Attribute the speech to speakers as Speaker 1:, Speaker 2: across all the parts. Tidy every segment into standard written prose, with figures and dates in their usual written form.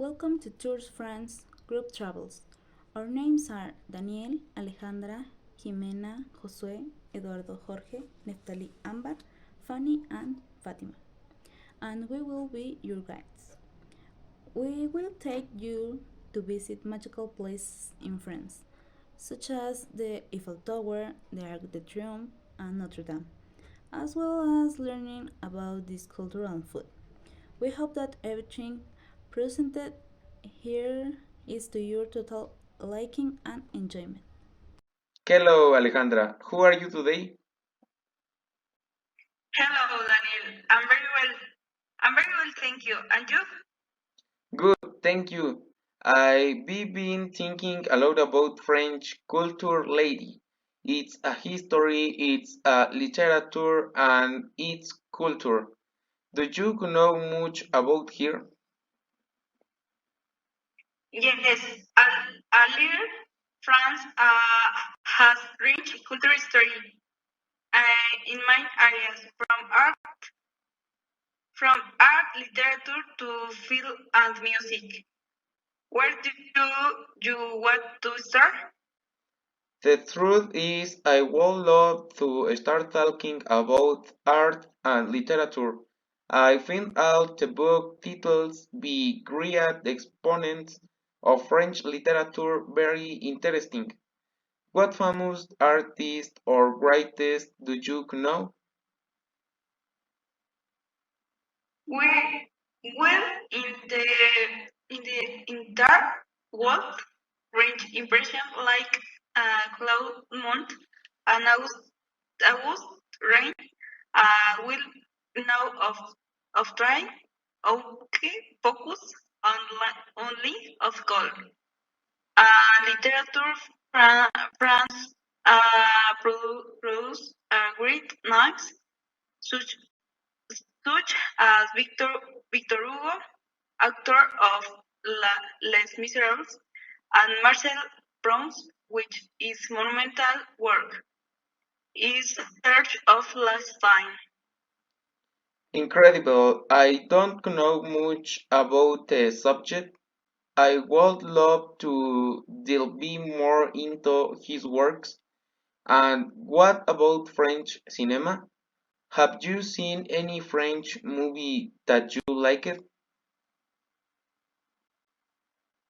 Speaker 1: Welcome to Tours France Group Travels. Our names are Daniel, Alejandra, Jimena, Josue, Eduardo, Jorge, Neftali, Ambar, Fanny, and Fatima. And we will be your guides. We will take you to visit magical places in France, such as the Eiffel Tower, the Arc de Triomphe, and Notre Dame, as well as learning about this culture and food. We hope that everything presented here is to your total liking and enjoyment.
Speaker 2: Hello, Alejandra. Who are you today?
Speaker 3: Hello, Daniel. I'm very well. I'm very well, thank you. And you?
Speaker 2: Good, thank you. I've been thinking a lot about French culture lately. It's a history, it's a literature, and it's culture. Do you know much about here?
Speaker 3: Yes, earlier France has rich cultural history in many areas, from art, literature to film and music. Where do you want to start?
Speaker 2: The truth is, I would love to start talking about art and literature. I find out the book titles be great exponents of French literature very interesting. What famous artist or writers do you know?
Speaker 3: Well, well, in dark world range impression like Cloud Mont and August Rain will know of try okay focus only of gold. Literature France produce great names such as Victor Hugo, author of Les Miserables, and Marcel Proust, which is monumental work, is Search of Last Time.
Speaker 2: Incredible. I don't know much about the subject. I would love to delve more into his works. And what about French cinema? Have you seen any French movie that you liked?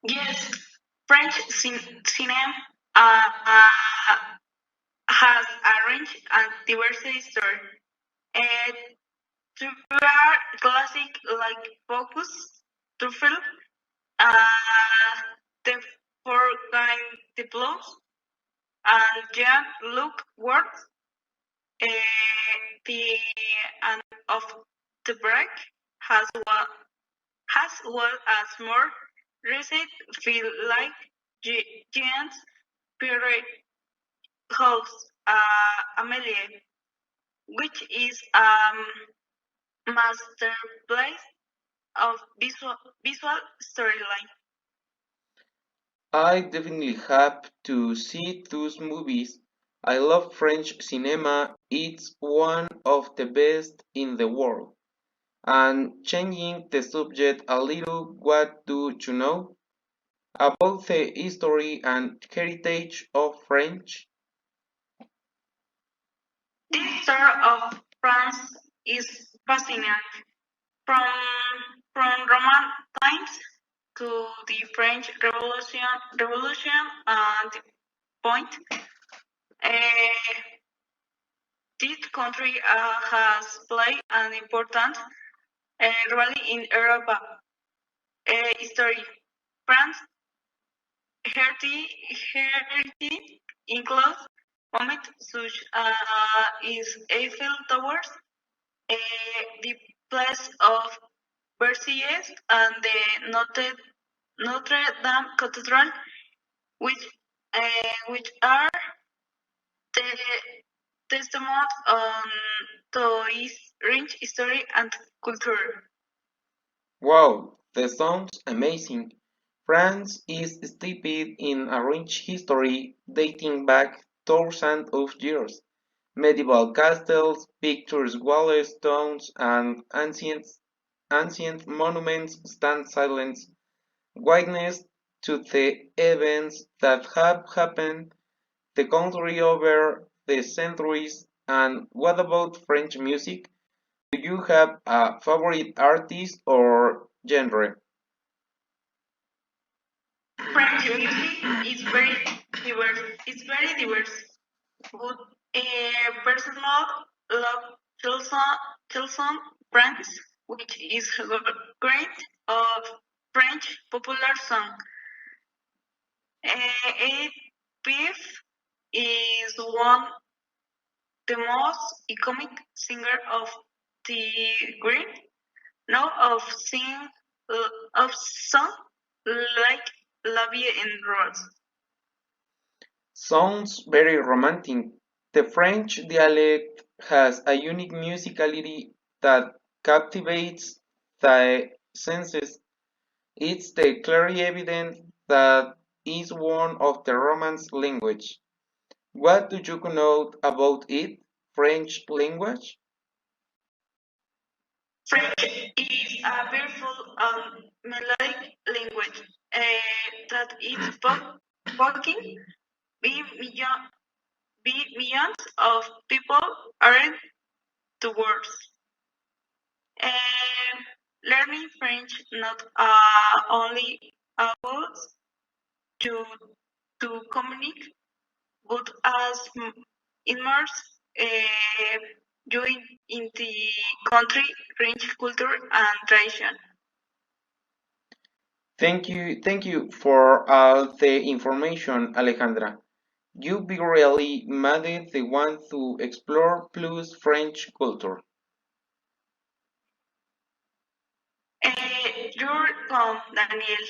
Speaker 3: Yes, French cinema uh, uh, has a rich and diverse history. Uh, there are classic like Focus, Truffle, uh, The Forgotten Diplos, and Jean-Luc Words, the and of the break has well as more recent feel like Giants Pierre host Amelie, which is masterpiece of visual storyline.
Speaker 2: I definitely have to see those movies. I love French cinema. It's one of the best in the world. And changing the subject a little, what do you know about the history and heritage of French?
Speaker 3: This story of France is fascinating. From Roman times to the French Revolution and the point, uh, this country has played an important role in Europe history. France heritage includes moments such as Eiffel Towers, the place of Versailles, and the Notre Dame Cathedral, which are the testament on to its rich history and culture.
Speaker 2: Wow, that sounds amazing. France is steeped in a rich history dating back thousands of years. Medieval castles, picturesque walls, stones, and ancient monuments stand silent witness to the events that have happened the country over the centuries. And what about French music? Do you have a favorite artist or genre?
Speaker 3: French music is very diverse. It's very diverse. But personal love Chelson France, which is a great of French popular song. Edith Piaf is one the most iconic singer of the Green, now of sing of song like La Vie en Rose.
Speaker 2: Sounds very romantic. The French dialect has a unique musicality that captivates the senses. It's the clearly evident that is one of the Romance language. What do you know about it? French language?
Speaker 3: French is a beautiful and melodic language that is spoken by millions of people around the world. Um, Learning French not only about to to communicate, but as immerse you in the country, French culture and tradition.
Speaker 2: Thank you for all the information, Alejandra. You be really made the one to explore plus French culture.
Speaker 3: You're Daniel.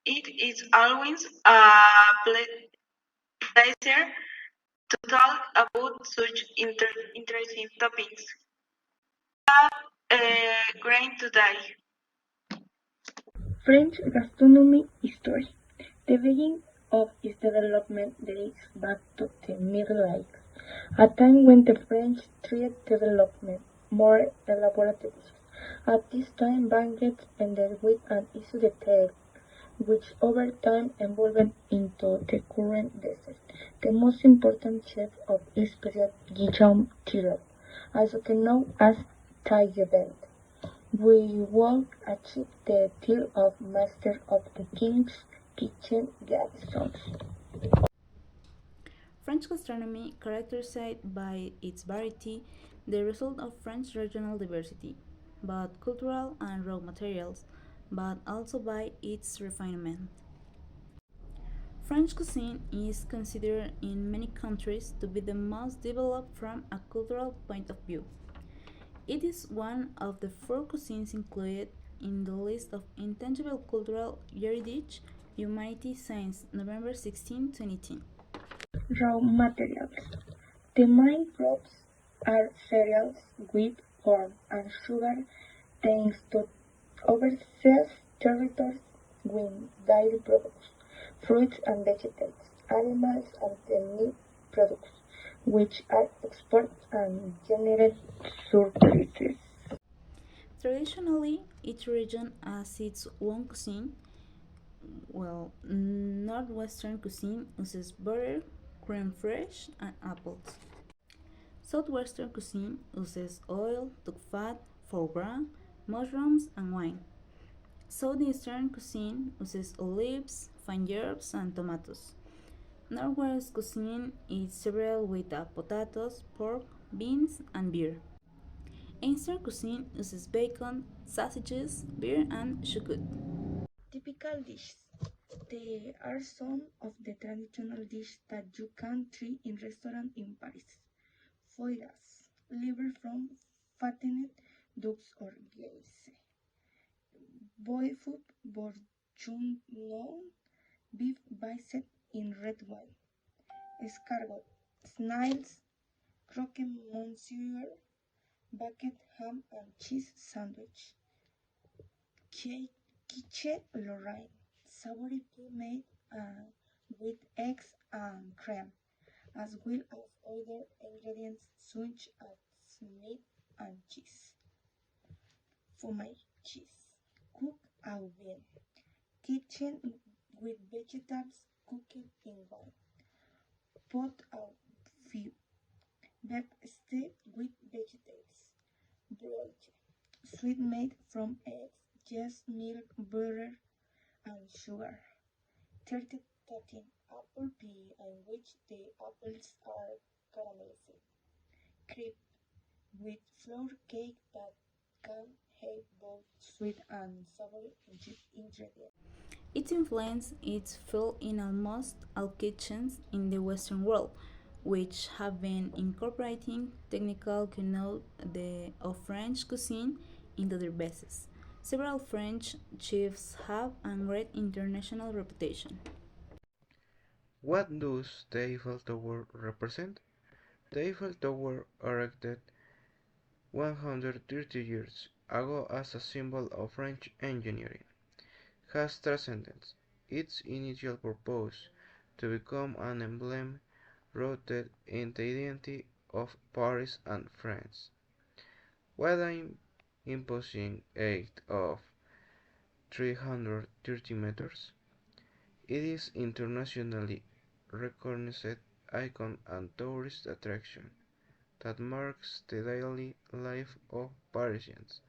Speaker 3: It is always a pleasure to talk about such interesting topics. Great today.
Speaker 4: French gastronomy history. The beginning of its development dates back to the Middle Ages, a time when the French tried to develop more elaborate dishes. At this time, banquets ended with an easy detail, which over time evolved into the current dessert. The most important chef of this period, Guillaume Tirel, also known as Taillevent, we will achieve the title of Master of the King's Kitchen Garrisons.
Speaker 1: French gastronomy, characterized by its variety, the result of French regional diversity, both cultural and raw materials, but also by its refinement. French cuisine is considered in many countries to be the most developed from a cultural point of view. It is one of the four cuisines included in the list of intangible cultural heritage humanity since November 16, 2010.
Speaker 4: Raw materials. The main crops are cereals, wheat, corn, and sugar, thanks to overseas territories with dairy products, fruits and vegetables, animals and the meat products, which are exported and generate surpluses.
Speaker 1: Traditionally, each region has its own cuisine. Well, Northwestern cuisine uses butter, creme fraiche, and apples. Southwestern cuisine uses oil, duck fat, foie gras, mushrooms, and wine. Southeastern cuisine uses olives, fine herbs, and tomatoes. Northwest cuisine eats cereal with potatoes, pork, beans, and beer. Eastern cuisine uses bacon, sausages, beer, and chocolate.
Speaker 4: Typical dishes. There are some of the traditional dishes that you can try in restaurants in Paris. Foie gras, liver from fattened ducks or geese. Boyfoot bourguignon, beef basted in red wine. Escargot, snails, croque monsieur, baked ham and cheese sandwich. Quiche Lorraine, savory pie made with eggs and cream, as well as other ingredients such as meat and cheese. Fromage cheese, cooked au vin. kitchen with vegetables cooked in one pot of view. Beef stew with vegetables. Broth. Sweet made from eggs, just milk, butter, and sugar. 30 13. Apple pie in which the apples are caramelized. Crepe with flour cake that can have both sweet and savory ingredients.
Speaker 1: Its influence is felt in almost all kitchens in the Western world, which have been incorporating technical connaught of French cuisine into their bases. Several French chefs have a great international reputation.
Speaker 5: What does the Eiffel Tower represent? The Eiffel Tower, erected 130 years ago as a symbol of French engineering, has transcended its initial purpose to become an emblem rooted in the identity of Paris and France. With an imposing height of 330 meters, it is internationally recognized icon and tourist attraction that marks the daily life of Parisians.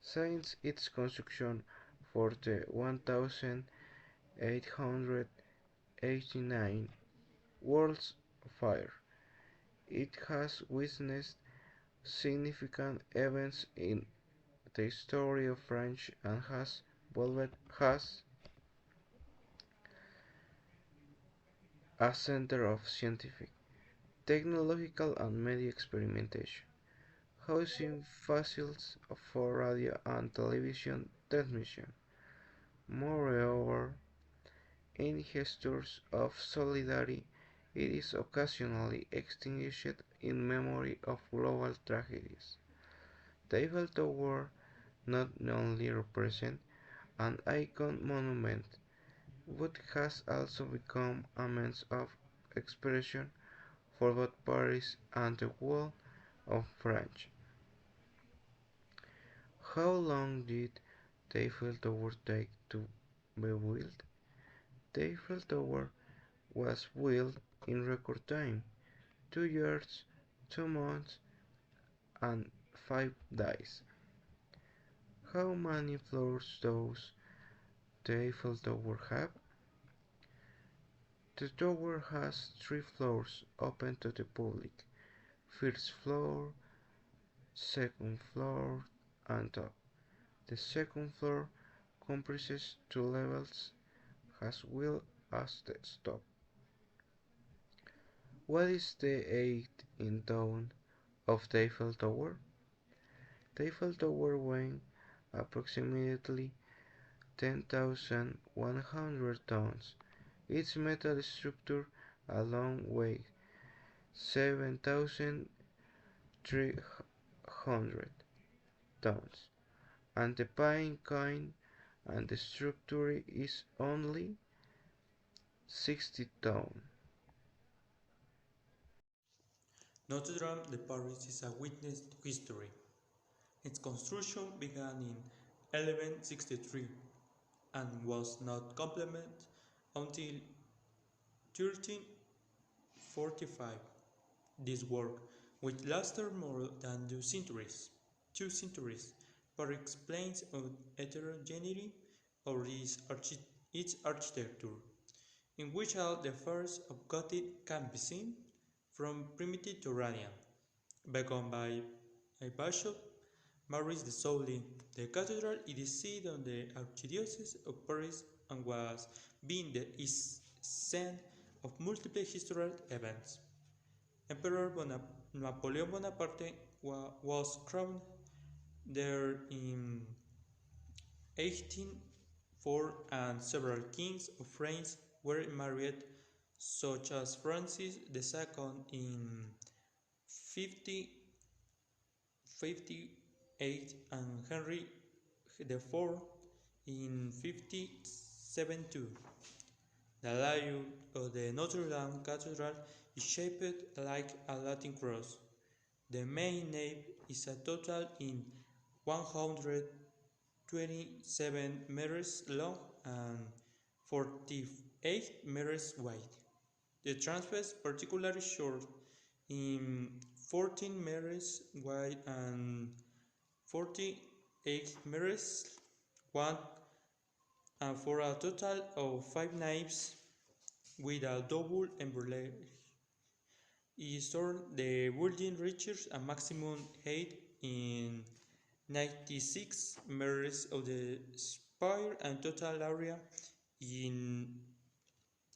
Speaker 5: Since its construction for the 1889 World's Fair, it has witnessed significant events in the history of France and has evolved as a center of scientific, technological and media experimentation, housing facilities for radio and television transmission. Moreover, in gestures of solidarity, it is occasionally extinguished in memory of global tragedies. The Eiffel Tower not only represents an icon monument, but has also become a means of expression for both Paris and the world of French. How long did the Eiffel Tower take to be built? The Eiffel Tower was built in record time, 2 years, 2 months, and 5 days. How many floors does the Eiffel Tower have? The tower has 3 floors open to the public: first floor, second floor, and top. The second floor comprises 2 levels as well as the top. What is the height in tone of the Eiffel Tower? The Eiffel Tower weighs approximately 10,100 tons. Its metal structure alone weighs 7,300 tons, and the paint kind and the structure is only 60 tons.
Speaker 6: Notre Dame de Paris is a witness to history. Its construction began in 1163 and was not completed until 1345. This work, which lasted more than 2 centuries, but explains the heterogeneity of its architecture, in which all the features of Gothic can be seen, from primitive to radiant, begun by a bishop, Maurice de Souly. The cathedral is the seat of the Archdiocese of Paris and was being the scene of multiple historical events. Emperor Napoleon Bonaparte was crowned there in 1804, and several kings of France were married, such as Francis II in 5058 and Henry IV in 5072. The layout of the Notre Dame Cathedral is shaped like a Latin cross. The main nave is a total in 127 meters long and 48 meters wide. The transepts, particularly short, in 14 meters wide and 48 meters wide, and for a total of 5 naves with a double embellage. Is the building reaches a maximum height in 96 meters of the spire and total area in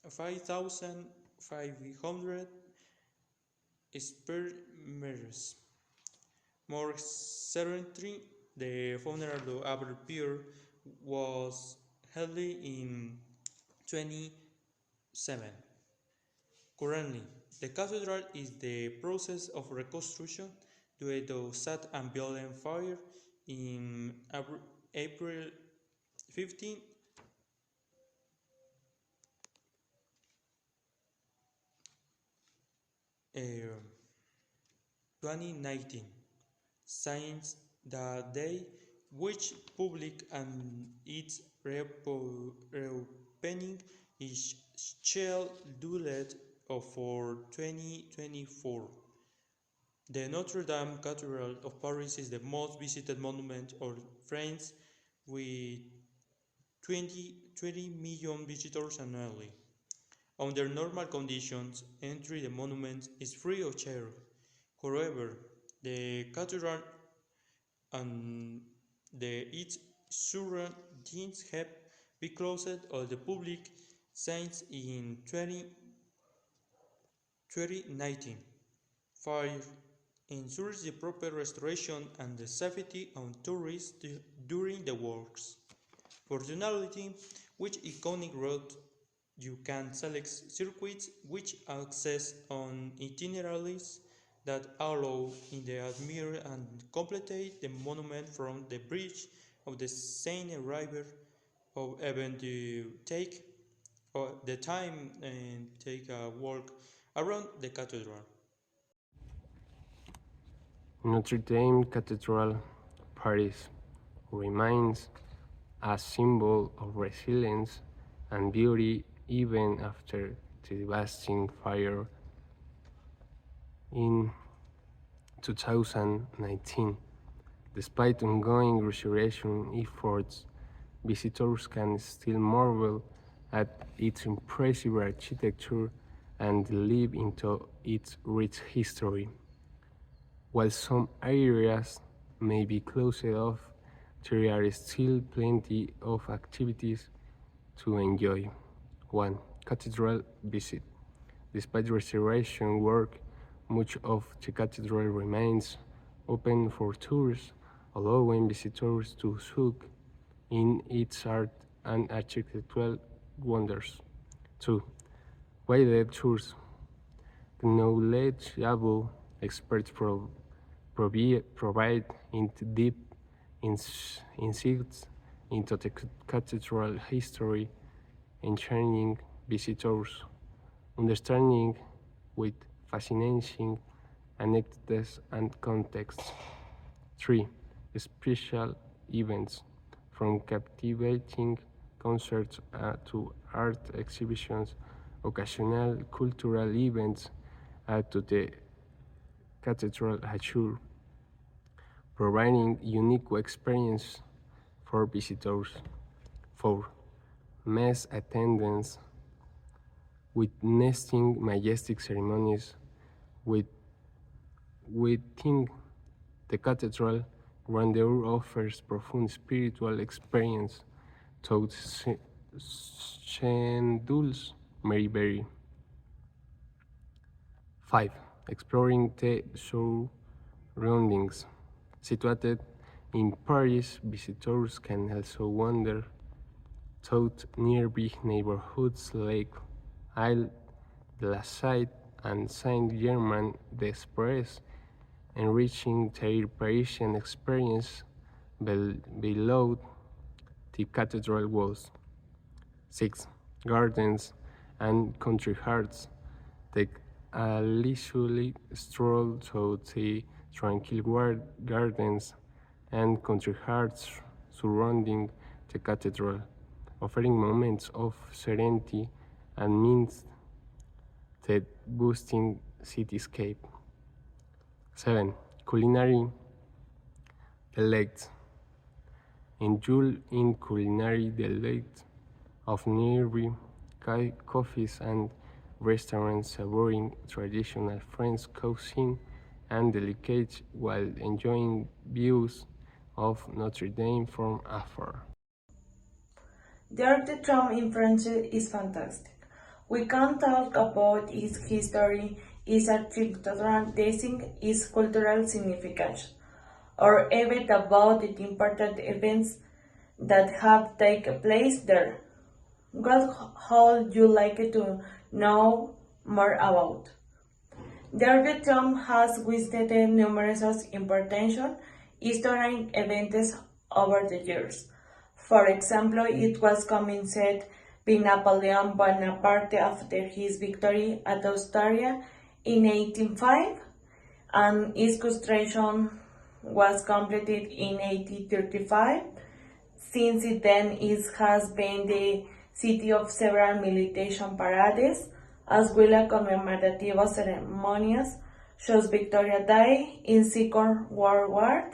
Speaker 6: 5,500 square meters. More recently, the funeral of Abel Pierre was held in 27. Currently, the cathedral is the process of reconstruction due to sad and violent fire in April 15, 2019. Since that day, which public and its reopening is scheduled for 2024. The Notre Dame Cathedral of Paris is the most visited monument of France with 20 million visitors annually. Under normal conditions, entry the monument is free of charge. However, the cathedral and its surroundings have been closed to the public since in 2019. Fire ensures the proper restoration and the safety of tourists during the works. Fortunately, which iconic road you can select circuits which access on itineraries that allow in the admire and complete the monument from the bridge of the Seine River, or even to take the time and take a walk around the cathedral.
Speaker 7: Notre Dame Cathedral, Paris, remains a symbol of resilience and beauty even after the devastating fire in 2019. Despite ongoing restoration efforts, visitors can still marvel at its impressive architecture and delve into its rich history. While some areas may be closed off, there are still plenty of activities to enjoy. 1. Cathedral visit. Despite restoration work, much of the cathedral remains open for tours, allowing visitors to soak in its art and architectural wonders. 2. Guided tours. Knowledgeable experts provide deep insights into the cathedral history, encouraging visitors understanding with fascinating anecdotes and contexts. 3. Special events, from captivating concerts to art exhibitions, occasional cultural events add to the cathedral allure, providing unique experience for visitors. 4. Mass attendance, witnessing majestic ceremonies within the cathedral grandeur offers profound spiritual experience through schedules may vary. 5. Exploring the surroundings. Situated in Paris, visitors can also wander through nearby neighborhoods like Isle de la Cité and Saint-Germain-des-Prés, enriching their Parisian experience below the cathedral walls. 6. Gardens and country hearts. Take a leisurely stroll through the tranquil gardens and country hearts surrounding the cathedral, offering moments of serenity and means the boosting cityscape. 7. Culinary delights. Indulge in culinary delights of nearby coffees and restaurants savoring traditional French cuisine and delicates while enjoying views of Notre Dame from afar.
Speaker 8: The Arc de Triomphe in France is fantastic. We can talk about its history, its architectural design, its cultural significance, or even about the important events that have taken place there. What would you like to know more about? The Arc de Triomphe has witnessed numerous important historic events over the years. For example, it was commenced by Napoleon Bonaparte after his victory at Austria in 1805, and its construction was completed in 1835. Since then, it has been the city of several military parades, as well as commemorative ceremonies, such as Victoria Day in Second World War.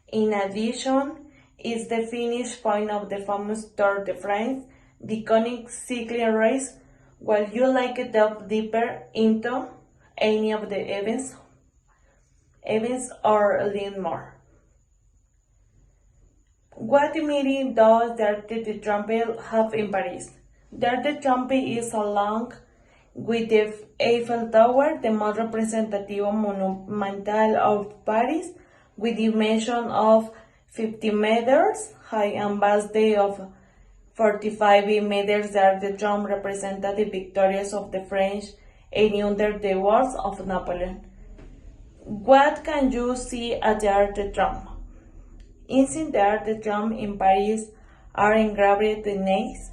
Speaker 8: In addition, it's the finish point of the famous Tour de France, the iconic cycling race. Would you like to delve deeper into any of the events or learn more? What meaning does the Arc de Triomphe have in Paris? The Arc de Triomphe is along with the Eiffel Tower, the most representative monumental of Paris, with dimension of 50 meters high and vast of 45 meters. The Arc de Triomphe represented the victories of the French and under the wars of Napoleon. What can you see at the Arc de Triomphe? Inside the Arc de Triomphe in Paris are engraved the names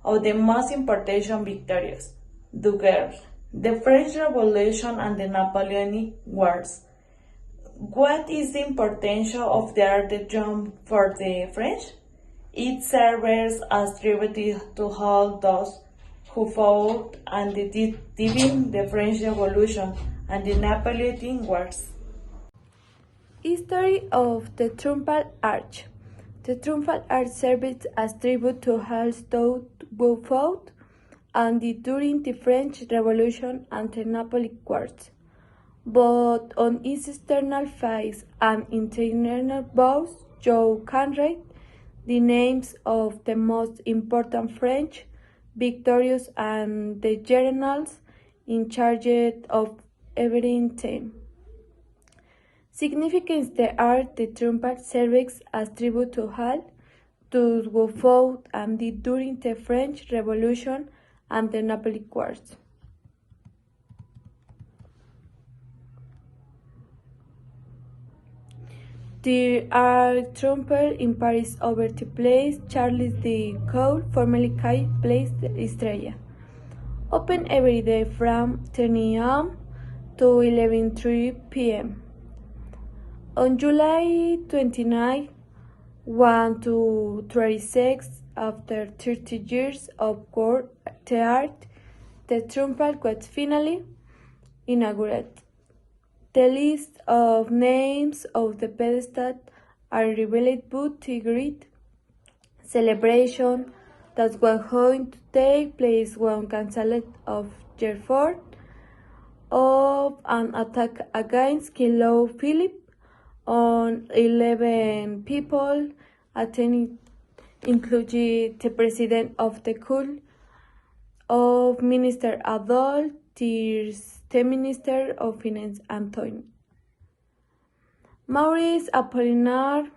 Speaker 8: of the most important victories: the guerre, the French Revolution, and the Napoleonic Wars. What is the importance of the Arc de Triomphe for the French? It serves as tribute to all those who fought and during the French Revolution and the Napoleonic Wars.
Speaker 9: History of the Triumphal Arch. The Triumphal Arch served as tribute to all those who fought and during the French Revolution and the Napoleonic Wars. Both on its external face and internal walls, you can read the names of the most important French victorious and the generals in charge of every team. Significance: the Arc de Triomphe serves as tribute to all those who fought and during the French Revolution and the Napoleonic Wars. The Arc de Triomphe in Paris over the place Charles de Gaulle, formerly called Place Estrella. Open every day from 10 a.m. to 11:30 p.m. On July 29, 1 to 36, after 30 years of work, the Arc de Triomphe was finally inaugurated. The list of names of the pedestal are revealed, but the great celebration that was going to take place was cancelled of year of an attack against King Philip. On 11 people attending, including the president of the Court of Minister Adolphe, the Minister of Finance Antoine Maurice Apollinaire,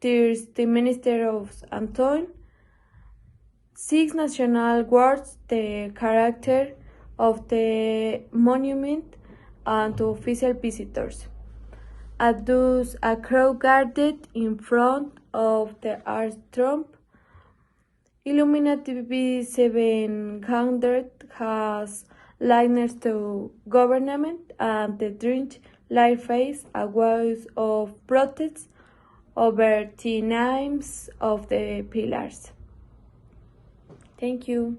Speaker 9: the Minister of Antoine. 6 national guards, the character of the monument, and to official visitors. At thus, a crowd gathered in front of the Arc de Triomphe, illuminated by 700 has liners to government, and the drink light face a voice of protest over the names of the pillars. Thank you.